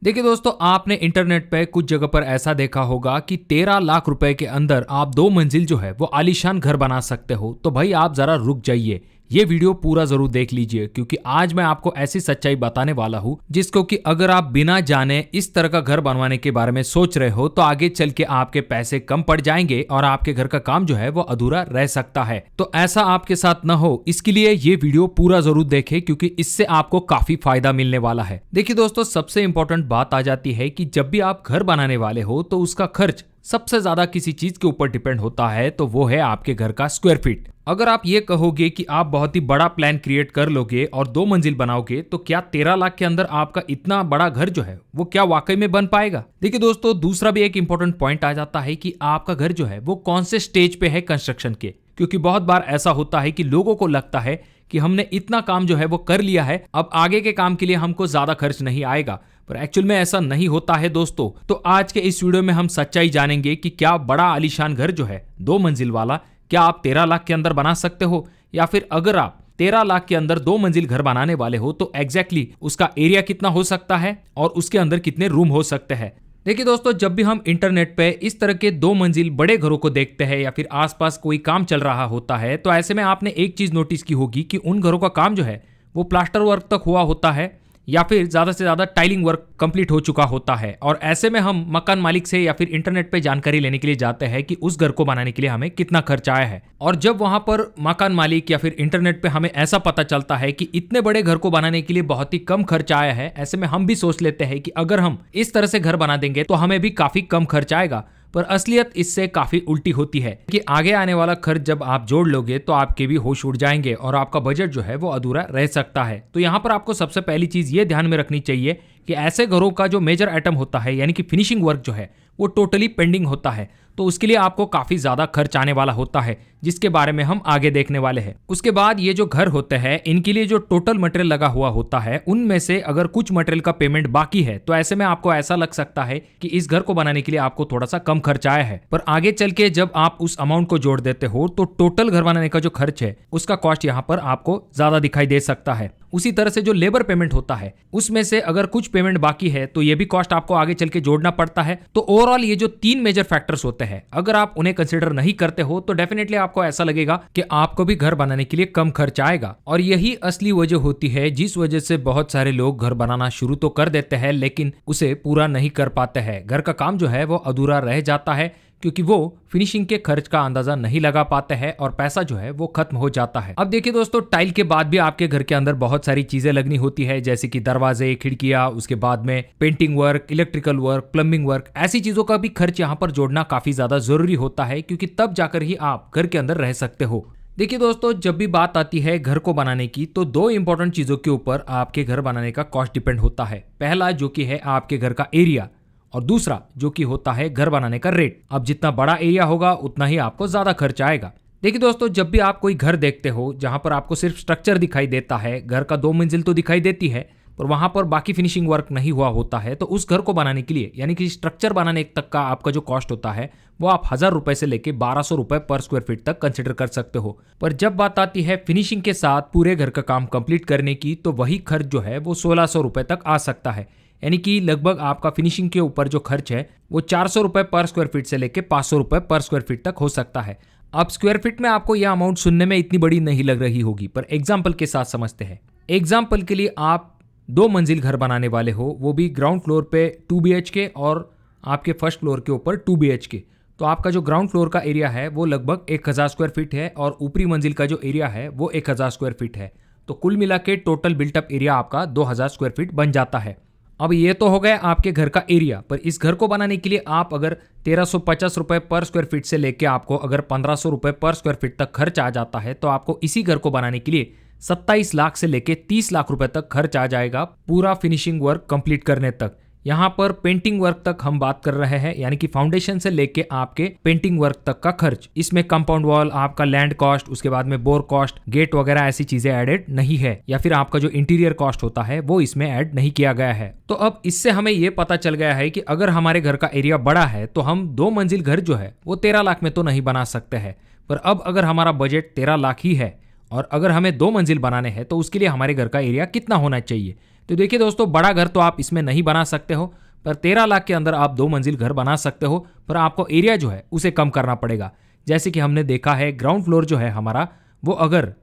देखिए दोस्तों, आपने इंटरनेट पे कुछ जगह पर ऐसा देखा होगा कि 13 लाख रुपए के अंदर आप 2 मंजिल जो है वो आलीशान घर बना सकते हो। तो भाई आप जरा रुक जाइए, ये वीडियो पूरा जरूर देख लीजिए, क्योंकि आज मैं आपको ऐसी सच्चाई बताने वाला हूँ जिसको कि अगर आप बिना जाने इस तरह का घर बनवाने के बारे में सोच रहे हो तो आगे चल के आपके पैसे कम पड़ जाएंगे और आपके घर का काम जो है वो अधूरा रह सकता है। तो ऐसा आपके साथ ना हो, इसके लिए ये वीडियो पूरा जरूर देखें, क्योंकि इससे आपको काफी फायदा मिलने वाला है। देखिए दोस्तों, सबसे इंपॉर्टेंट बात आ जाती है कि जब भी आप घर बनाने वाले हो तो उसका खर्च सबसे ज्यादा किसी चीज के ऊपर डिपेंड होता है, तो वो है आपके घर का स्क्वायर फीट। अगर आप ये कहोगे कि आप बहुत ही बड़ा प्लान क्रिएट कर लोगे और 2 मंजिल बनाओगे, तो क्या 13 लाख के अंदर आपका इतना बड़ा घर जो है वो क्या वाकई में बन पाएगा? देखिए दोस्तों, दूसरा भी एक इंपॉर्टेंट पॉइंट आ जाता है कि आपका घर जो है वो कौन से स्टेज पे है कंस्ट्रक्शन के, क्योंकि बहुत बार ऐसा होता है कि लोगों को लगता है कि हमने इतना काम जो है वो कर लिया है, अब आगे के काम के लिए हमको ज्यादा खर्च नहीं आएगा, पर एक्चुअल में ऐसा नहीं होता है दोस्तों। तो आज के इस वीडियो में हम सच्चाई जानेंगे कि क्या बड़ा आलीशान घर जो है 2 मंजिल वाला, क्या आप 13 लाख के अंदर बना सकते हो, या फिर अगर आप 13 लाख के अंदर 2 मंजिल घर बनाने वाले हो तो एग्जैक्टली उसका एरिया कितना हो सकता है और उसके अंदर कितने रूम हो सकते हैं। देखिए दोस्तों, जब भी हम इंटरनेट पे इस तरह के 2 मंजिल बड़े घरों को देखते हैं या फिर आसपास कोई काम चल रहा होता है, तो ऐसे में आपने एक चीज नोटिस की होगी कि उन घरों का काम जो है वो प्लास्टर वर्क तक हुआ होता है या फिर ज्यादा से ज्यादा टाइलिंग वर्क कंप्लीट हो चुका होता है। और ऐसे में हम मकान मालिक से या फिर इंटरनेट पे जानकारी लेने के लिए जाते हैं कि उस घर को बनाने के लिए हमें कितना खर्च आया है। और जब वहां पर मकान मालिक या फिर इंटरनेट पे हमें ऐसा पता चलता है कि इतने बड़े घर को बनाने के लिए बहुत ही कम खर्च आया है, ऐसे में हम भी सोच लेते हैं कि अगर हम इस तरह से घर बना देंगे तो हमें भी काफी कम खर्च आएगा। पर असलियत इससे काफी उल्टी होती है कि आगे आने वाला खर्च जब आप जोड़ लोगे तो आपके भी होश उड़ जाएंगे और आपका बजट जो है वो अधूरा रह सकता है। तो यहाँ पर आपको सबसे पहली चीज ये ध्यान में रखनी चाहिए कि ऐसे घरों का जो मेजर आइटम होता है यानी कि फिनिशिंग वर्क जो है वो टोटली पेंडिंग होता है, तो उसके लिए आपको काफी ज्यादा खर्च आने वाला होता है, जिसके बारे में हम आगे देखने वाले हैं। उसके बाद ये जो घर होते हैं इनके लिए जो टोटल मटेरियल लगा हुआ होता है उनमें से अगर कुछ मटेरियल का पेमेंट बाकी है तो ऐसे में आपको ऐसा लग सकता है कि इस घर को बनाने के लिए आपको थोड़ा सा कम खर्च आया है। पर आगे चल के जब आप उस अमाउंट को जोड़ देते हो तो टोटल घर बनाने का जो खर्च है उसका कॉस्ट यहाँ पर आपको ज्यादा दिखाई दे सकता है। उसी तरह से जो लेबर पेमेंट होता है उसमें से अगर कुछ पेमेंट बाकी है तो ये भी कॉस्ट आपको आगे चल के जोड़ना पड़ता है। तो ओवरऑल ये जो 3 मेजर फैक्टर्स होते हैं, अगर आप उन्हें कंसिडर नहीं करते हो तो डेफिनेटली आपको ऐसा लगेगा कि आपको भी घर बनाने के लिए कम खर्च आएगा। और यही असली वजह होती है जिस वजह से बहुत सारे लोग घर बनाना शुरू तो कर देते हैं लेकिन उसे पूरा नहीं कर पाते हैं। घर का काम जो है वो अधूरा रह जाता है क्योंकि वो फिनिशिंग के खर्च का अंदाजा नहीं लगा पाते हैं और पैसा जो है वो खत्म हो जाता है। अब देखिए दोस्तों, टाइल के बाद भी आपके घर के अंदर बहुत सारी चीजें लगनी होती है, जैसे कि दरवाजे, खिड़कियां, उसके बाद में painting work, electrical work, plumbing work, ऐसी चीजों का भी खर्च यहाँ पर जोड़ना काफी ज्यादा जरूरी होता है, क्योंकि तब जाकर ही आप घर के अंदर रह सकते हो। देखिए दोस्तों, जब भी बात आती है घर को बनाने की तो 2 इंपॉर्टेंट चीजों के ऊपर आपके घर बनाने का कॉस्ट डिपेंड होता है। पहला जो कि है आपके घर का एरिया और दूसरा जो कि होता है घर बनाने का रेट। अब जितना बड़ा एरिया होगा उतना ही आपको ज्यादा खर्च आएगा। देखिए दोस्तों, जब भी आप कोई घर देखते हो जहां पर आपको सिर्फ स्ट्रक्चर दिखाई देता है, घर का 2 मंजिल तो दिखाई देती है पर वहां पर बाकी फिनिशिंग वर्क नहीं हुआ होता है, तो उस घर को बनाने के लिए यानी कि स्ट्रक्चर बनाने तक का आपका जो कॉस्ट होता है वो आप 1000 रुपए से लेके 1200 रुपए पर स्क्वायर फीट तक कंसिडर कर सकते हो। पर जब बात आती है फिनिशिंग के साथ पूरे घर का काम कंप्लीट करने की तो वही खर्च जो है वो 1600 रुपए तक आ सकता है। यानी कि लगभग आपका फिनिशिंग के ऊपर जो खर्च है वो 400 रुपए पर स्क्वायर फीट से लेके 500 रुपए पर स्क्वायर फीट तक हो सकता है। अब स्क्वायर फीट में आपको यह अमाउंट सुनने में इतनी बड़ी नहीं लग रही होगी, पर एग्जाम्पल के साथ समझते हैं। एग्जाम्पल के लिए आप 2 मंजिल घर बनाने वाले हो, वो भी ग्राउंड फ्लोर पे 2 BHK और आपके फर्स्ट फ्लोर के ऊपर 2 BHK। तो आपका जो ग्राउंड फ्लोर का एरिया है वो लगभग 1000 स्क्वायर फीट है और ऊपरी मंजिल का जो एरिया है वो 1000 स्क्वायर फीट है। तो कुल मिला के टोटल बिल्टअप एरिया आपका 2000 स्क्वायर फीट बन जाता है। अब ये तो हो गया आपके घर का एरिया, पर इस घर को बनाने के लिए आप अगर 1350 रुपए पर स्क्वायर फीट से लेके आपको अगर 1500 रुपए पर स्क्वायर फीट तक खर्च आ जाता है तो आपको इसी घर को बनाने के लिए 27 लाख से लेके 30 लाख रुपए तक खर्च आ जाएगा पूरा फिनिशिंग वर्क कंप्लीट करने तक। यहाँ पर पेंटिंग वर्क तक हम बात कर रहे हैं, यानी कि फाउंडेशन से लेके आपके पेंटिंग वर्क तक का खर्च। इसमें कंपाउंड वॉल, आपका लैंड कॉस्ट, उसके बाद में बोर कॉस्ट, गेट वगैरह ऐसी चीजें एडेड नहीं है, या फिर आपका जो इंटीरियर कॉस्ट होता है वो इसमें ऐड नहीं किया गया है। तो अब इससे हमें ये पता चल गया है कि अगर हमारे घर का एरिया बड़ा है तो हम 2 मंजिल घर जो है वो 13 लाख में तो नहीं बना सकते हैं। पर अब अगर हमारा बजट 13 लाख ही है और अगर हमें 2 मंजिल बनाने हैं तो उसके लिए हमारे घर का एरिया कितना होना चाहिए? तो देखिए दोस्तों, बड़ा घर तो आप इसमें नहीं बना सकते हो, पर 13 लाख के अंदर आप 2 मंजिल घर बना सकते हो, पर आपको एरिया जो है उसे कम करना पड़ेगा। जैसे कि हमने देखा है, ग्राउंड फ्लोर जो है हमारा, वो अगर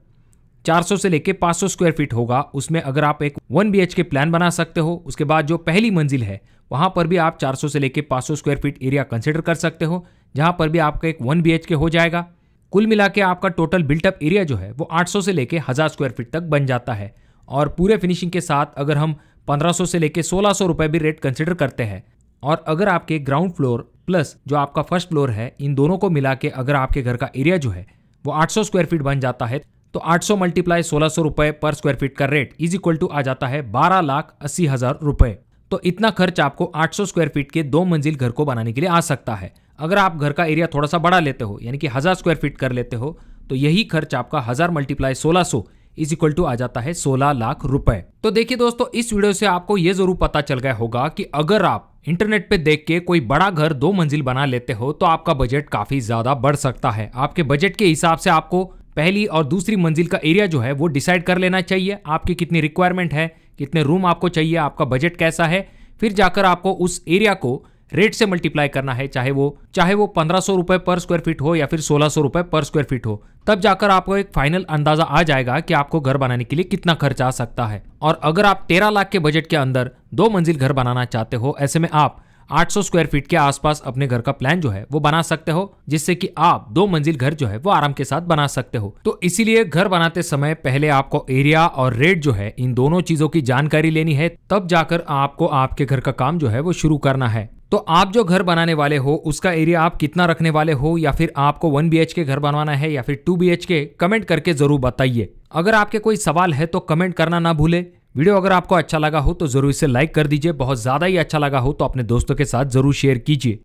400 से लेके 500 स्क्वायर फीट होगा, उसमें अगर आप एक 1 BHK प्लान बना सकते हो। उसके बाद जो पहली मंजिल है वहां पर भी आप 400 से लेके 500 स्क्वायर फीट एरिया कंसिडर कर सकते हो, जहां पर भी आपका एक 1 BHK हो जाएगा। कुल मिला के आपका टोटल बिल्टअप एरिया जो है वो 800 से लेके 1000 स्क्वायर फीट तक बन जाता है। और पूरे फिनिशिंग के साथ अगर हम 1500 से लेके 1600 रुपए भी रेट कंसिडर करते हैं, और अगर आपके ग्राउंड फ्लोर प्लस जो आपका फर्स्ट फ्लोर है, इन दोनों को मिला के अगर आपके घर का एरिया जो है वो 800 स्क्वायर फीट बन जाता है, तो 800 मल्टीप्लाई 1600 रुपए पर स्क्वायर फीट का रेट इज इक्वल टू आ जाता है 12,80,000 रुपए। तो इतना खर्च आपको 800 स्क्वायर फीट के 2 मंजिल घर को बनाने के लिए आ सकता है। अगर आप घर का एरिया थोड़ा सा बड़ा लेते हो, यानी कि 1000 स्क्वायर फीट कर लेते हो, तो यही खर्च आपका 1000 मल्टीप्लाई 1600 इज इक्वल टू आ जाता है 16 लाख रुपए। तो देखिए दोस्तों, इस वीडियो से आपको यह जरूर पता चल गया होगा कि अगर आप इंटरनेट पे देख के कोई बड़ा घर 2 मंजिल बना लेते हो तो आपका बजट काफी ज्यादा बढ़ सकता है। आपके बजट के हिसाब से आपको पहली और दूसरी मंजिल का एरिया जो है वो डिसाइड कर लेना चाहिए। आपकी कितनी रिक्वायरमेंट है, कितने रूम आपको चाहिए, आपका बजट कैसा है, फिर जाकर आपको उस एरिया को रेट से मल्टीप्लाई करना है, चाहे वो 1500 रुपए पर स्क्वायर फीट हो या फिर 1600 रुपए पर स्क्वायर फीट हो। तब जाकर आपको एक फाइनल अंदाजा आ जाएगा कि आपको घर बनाने के लिए कितना खर्च आ सकता है। और अगर आप 13 लाख के बजट के अंदर 2 मंजिल घर बनाना चाहते हो, ऐसे में आप 800 स्क्वायर फीट के आसपास अपने घर का प्लान जो है वो बना सकते हो, जिससे कि आप 2 मंजिल घर जो है वो आराम के साथ बना सकते हो। तो इसीलिए घर बनाते समय पहले आपको एरिया और रेट जो है, इन दोनों चीजों की जानकारी लेनी है, तब जाकर आपको आपके घर का काम जो है वो शुरू करना है। तो आप जो घर बनाने वाले हो उसका एरिया आप कितना रखने वाले हो, या फिर आपको 1 BHK घर बनवाना है या फिर 2 BHK, कमेंट करके जरूर बताइए। अगर आपके कोई सवाल है तो कमेंट करना ना भूले। वीडियो अगर आपको अच्छा लगा हो तो जरूर इसे लाइक कर दीजिए। बहुत ज्यादा ही अच्छा लगा हो तो अपने दोस्तों के साथ जरूर शेयर कीजिए।